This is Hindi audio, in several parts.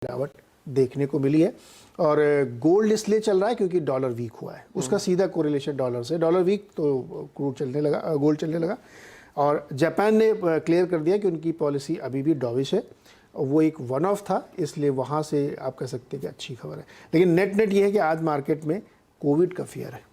गिरावट देखने को मिली है। और गोल्ड इसलिए चल रहा है क्योंकि डॉलर वीक हुआ है, उसका सीधा कोरिलेशन डॉलर से, डॉलर वीक तो क्रूड चलने लगा, गोल्ड चलने लगा। और जापान ने क्लियर कर दिया कि उनकी पॉलिसी अभी भी डॉविश है, वो एक वन ऑफ था, इसलिए वहाँ से आप कह सकते हैं कि अच्छी खबर है। लेकिन नेट ये है कि आज मार्केट में कोविड का फियर है।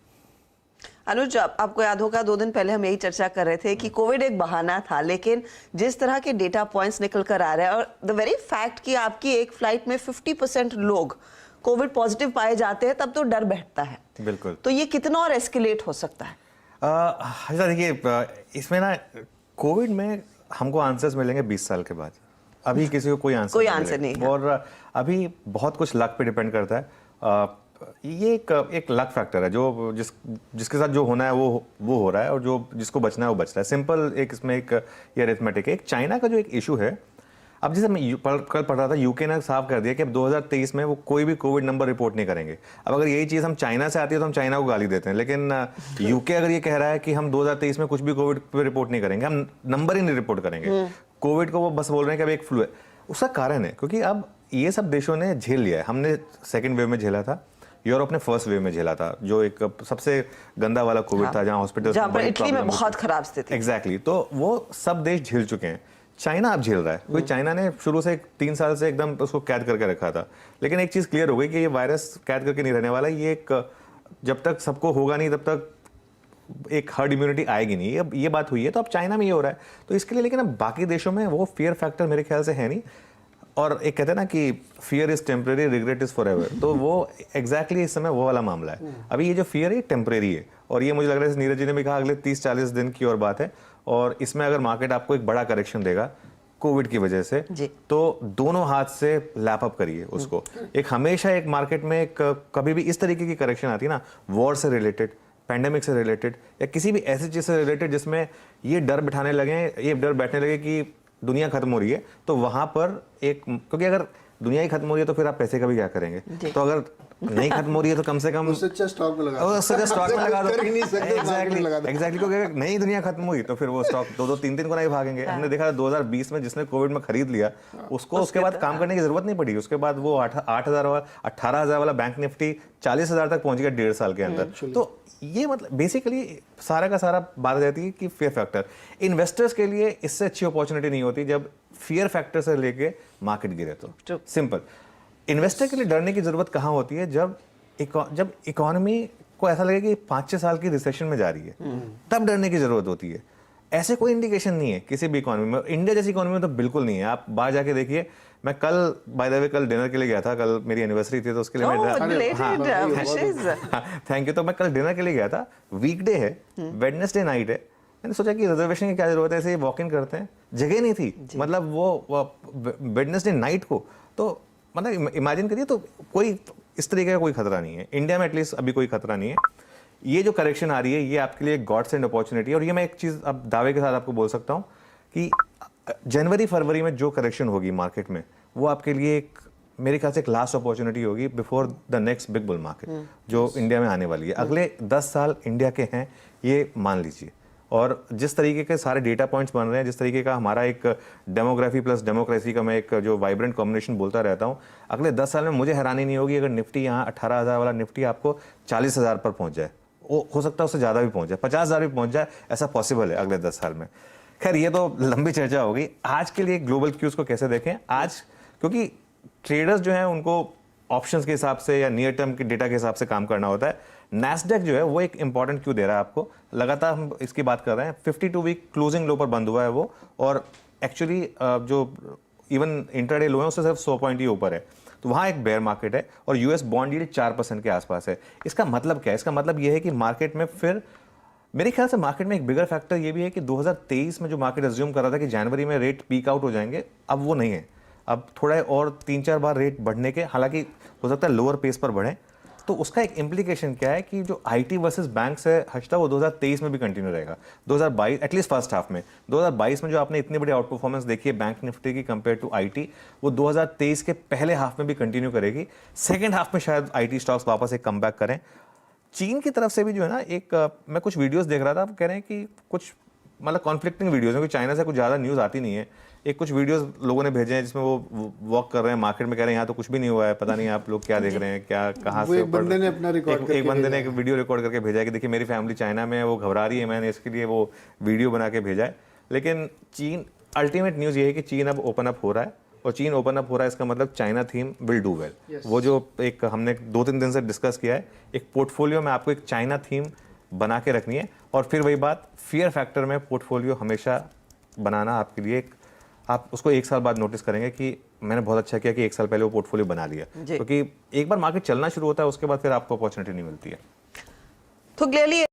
अनुज, आपको याद होगा 2 दिन पहले हम यही चर्चा कर रहे थे कि कोविड एक बहाना था, लेकिन जिस तरह के डेटा पॉइंट्स निकल कर आ रहे हैं और द वेरी फैक्ट कि आपकी एक फ्लाइट में 50% लोग कोविड पॉजिटिव पाए जाते हैं, तब तो डर बैठता है। बिल्कुल। तो ये कितना और एस्केलेट हो सकता है? देखिए, इसमें ना कोविड में हमको आंसर्स मिलेंगे 20 साल के बाद। अभी किसी को कोई आंसर नहीं। और अभी बहुत कुछ लक पे डिपेंड करता है। ये एक लक फैक्टर है, जो जिसके साथ जो होना है वो हो रहा है, और जो जिसको बचना है वो बच रहा है। सिंपल इसमें एक ये अरिथमेटिक है। एक चाइना का जो एक इशू है, अब जैसे मैं कल पढ़ रहा था, यूके ने साफ कर दिया कि अब 2023 में वो कोई भी कोविड नंबर रिपोर्ट नहीं करेंगे। अब अगर यही चीज़ हम चाइना से आती है तो हम चाइना को गाली देते हैं, लेकिन यूके अगर ये कह रहा है कि हम 2023 में कुछ भी कोविड पे रिपोर्ट नहीं करेंगे, हम नंबर ही नहीं रिपोर्ट करेंगे कोविड को, वो बस बोल रहे हैं कि अब एक फ्लू है। उसका कारण है क्योंकि अब ये सब देशों ने झेल लिया है। हमने सेकेंड वेव में झेला था, यूरोप ने फर्स्ट वेव में झेला था, जो एक सबसे गंदा वाला कोविड था, जहां हॉस्पिटल, जहां पर इटली में बहुत खराब स्थिति। एग्जैक्टली। तो वो सब देश झेल चुके हैं। चाइना अब झेल रहा है, क्योंकि चाइना ने शुरू से 3 साल से एकदम उसको कैद करके रखा था। लेकिन एक चीज क्लियर हो गई कि ये वायरस कैद करके नहीं रहने वाला। ये एक, जब तक सबको होगा नहीं तब तक एक हर्ड इम्यूनिटी आएगी नहीं। अब ये बात हुई है, तो अब चाइना में ये हो रहा है, तो इसके लिए। लेकिन अब बाकी देशों में वो फियर फैक्टर मेरे ख्याल से है नहीं। और एक कहते हैं ना कि fear is temporary, regret is for ever, तो वो एग्जैक्टली इस समय वो वाला मामला है। अभी ये जो फियर है टेम्परेरी है, और ये मुझे लग रहा है नीरज जी ने भी कहा अगले 30-40 दिन की और बात है। और इसमें अगर मार्केट आपको एक बड़ा करेक्शन देगा कोविड की वजह से, तो दोनों हाथ से लैप अप करिए उसको। एक हमेशा एक मार्केट में कभी भी इस तरीके की करेक्शन आती है ना, वॉर से रिलेटेड, पैंडेमिक से रिलेटेड, या किसी भी ऐसी चीज से रिलेटेड जिसमें ये डर बिठाने लगे, ये डर बैठने लगे कि दुनिया खत्म हो रही है, तो वहां पर एक, क्योंकि अगर दुनिया ही खत्म हो रही है तो फिर आप पैसे का भी क्या करेंगे। तो अगर नहीं खत्म हो रही है तो कम से कम स्टॉक में लगा दो। एग्जैक्टली, क्योंकि अगर नई दुनिया खत्म हुई तो फिर वो स्टॉक 2-3 गुना ही भागेंगे। हमने देखा 2020 में जिसने कोविड में खरीद लिया, उसको उसके बाद काम करने की जरूरत नहीं पड़ी। उसके बाद वो 18,000 वाला बैंक निफ्टी 40,000 तक पहुंच गया 1.5 साल के अंदर। तो ये मतलब बेसिकली सारा का सारा बात आ जाती है कि फियर फैक्टर। इन्वेस्टर्स के लिए इससे अच्छी अपॉर्चुनिटी नहीं होती जब फियर फैक्टर से लेके मार्केट गिरे। तो सिंपल, इन्वेस्टर के लिए डरने की जरूरत कहाँ होती है, जब इकोनॉमी को ऐसा लगे कि 5-6 साल की रिसेशन में जा रही है, तब डरने की जरूरत होती है। ऐसे कोई इंडिकेशन नहीं है किसी भी इकोनॉमी में। इंडिया जैसी इकोनॉमी में तो बिल्कुल नहीं है। आप बाहर जाके देखिए। मैं कल, बाय द वे, कल डिनर के लिए गया था। कल मेरी एनिवर्सरी थी, तो उसके लिए थैंक यू। तो मैं कल डिनर के लिए गया था। वीकडे है, वेडनेसडे नाइट है। मैंने सोचा कि रिजर्वेशन की क्या जरूरत है, ऐसे ही वॉक इन करते हैं। जगह नहीं थी, मतलब वो वेडनेसडे नाइट को। तो मतलब इमेजिन करिए, तो कोई इस तरीके का कोई खतरा नहीं है इंडिया में, एटलीस्ट अभी कोई खतरा नहीं है। ये जो करेक्शन आ रही है, ये आपके लिए गॉड सेंड अपॉर्चुनिटी है। और ये मैं एक चीज अब दावे के साथ आपको बोल सकता हूँ कि जनवरी-फरवरी में जो करेक्शन होगी मार्केट में, वो आपके लिए एक, मेरे ख्याल से एक लास्ट अपॉर्चुनिटी होगी before the next big bull market जो इंडिया में आने वाली है। अगले 10 साल इंडिया के हैं, ये मान लीजिए। और जिस तरीके के सारे डेटा पॉइंट्स बन रहे हैं, जिस तरीके का हमारा एक डेमोग्राफी प्लस डेमोक्रेसी का मैं एक जो वाइब्रेंट कॉम्बिनेशन बोलता रहता हूँ, अगले 10 साल में मुझे हैरानी नहीं होगी अगर निफ्टी यहाँ 18,000 वाला निफ्टी आपको 40,000 पर पहुंच जाए। हो सकता है उससे ज़्यादा भी पहुंच जाए, 50,000 भी पहुंच जाए, ऐसा पॉसिबल है अगले 10 साल में। खैर, ये तो लंबी चर्चा होगी। आज के लिए ग्लोबल क्यूज को कैसे देखें आज, क्योंकि ट्रेडर्स जो हैं उनको ऑप्शंस के हिसाब से या नियर टर्म के डेटा के हिसाब से काम करना होता है। नैस्डैक जो है वो एक इंपॉर्टेंट क्यू दे रहा है आपको। लगातार हम इसकी बात कर रहे हैं। 52 वीक क्लोजिंग लो पर बंद हुआ है वो, और एक्चुअली जो इवन इंटरडे लो है उससे सिर्फ 100 पॉइंट ही ऊपर है। तो वहाँ एक बेयर मार्केट है, और यूएस बॉन्ड यील्ड 4% के आसपास है। इसका मतलब क्या है? इसका मतलब ये है कि मार्केट में फिर, मेरे ख्याल से मार्केट में एक बिगर फैक्टर ये भी है कि 2023 में जो मार्केट अज्यूम कर रहा था कि जनवरी में रेट पीक आउट हो जाएंगे, अब वो नहीं है। अब थोड़ा और 3-4 बार रेट बढ़ने के, हालांकि हो सकता है लोअर पेस पर बढ़े। तो उसका एक इम्प्लीकेशन क्या है कि जो आईटी वर्सेस बैंक से हटता है वो 2023 में भी कंटिन्यू रहेगा। 2022 एटलीस्ट फर्स्ट हाफ में, 2022 में जो आपने इतनी बड़ी आउट परफॉर्मेंस देखी है बैंक निफ्टी की कंपेयर टू आईटी, वो 2023 के पहले हाफ में भी कंटिन्यू करेगी। सेकेंड हाफ में शायद आईटी स्टॉक्स वापस एक कमबैक करें। चीन की तरफ से भी जो है ना, एक मैं कुछ वीडियोस देख रहा था, आप कह रहे हैं कि कुछ मतलब कॉन्फ्लिक्टिंग वीडियोस हैं, क्योंकि चाइना से कुछ ज़्यादा न्यूज़ आती नहीं है, एक कुछ वीडियोस लोगों ने भेजे हैं जिसमें वो वॉक कर रहे हैं मार्केट में, कह रहे हैं यहाँ तो कुछ भी नहीं हुआ है, पता नहीं आप लोग क्या देख रहे हैं, क्या कहाँ वो से एक बंदे ने अपना रिकॉर्ड करके एक बंदे ने भेजा एक वीडियो रिकॉर्ड करके भेजा है कि देखिए मेरी फैमिली चाइना में है, वो घबरा रही है, मैंने इसके लिए वो वीडियो बना के भेजा है। लेकिन चीन, अल्टीमेट न्यूज़ ये है कि चीन अब ओपन अप हो रहा है, और चीन ओपन अप हो रहा है इसका मतलब China theme will do well. वो जो एक हमने 2-3 दिन से डिस्कस किया है, एक पोर्टफोलियो में आपको एक चाइना थीम बना के रखनी है, और फिर वही बात, फियर फैक्टर में पोर्टफोलियो हमेशा बनाना आपके लिए एक, आप उसको 1 साल बाद नोटिस करेंगे कि मैंने बहुत अच्छा किया कि 1 साल पहले वो पोर्टफोलियो बना लिया, क्योंकि एक बार मार्केट चलना शुरू होता है उसके बाद फिर आपको अपॉर्चुनिटी नहीं मिलती है। तो क्लियरली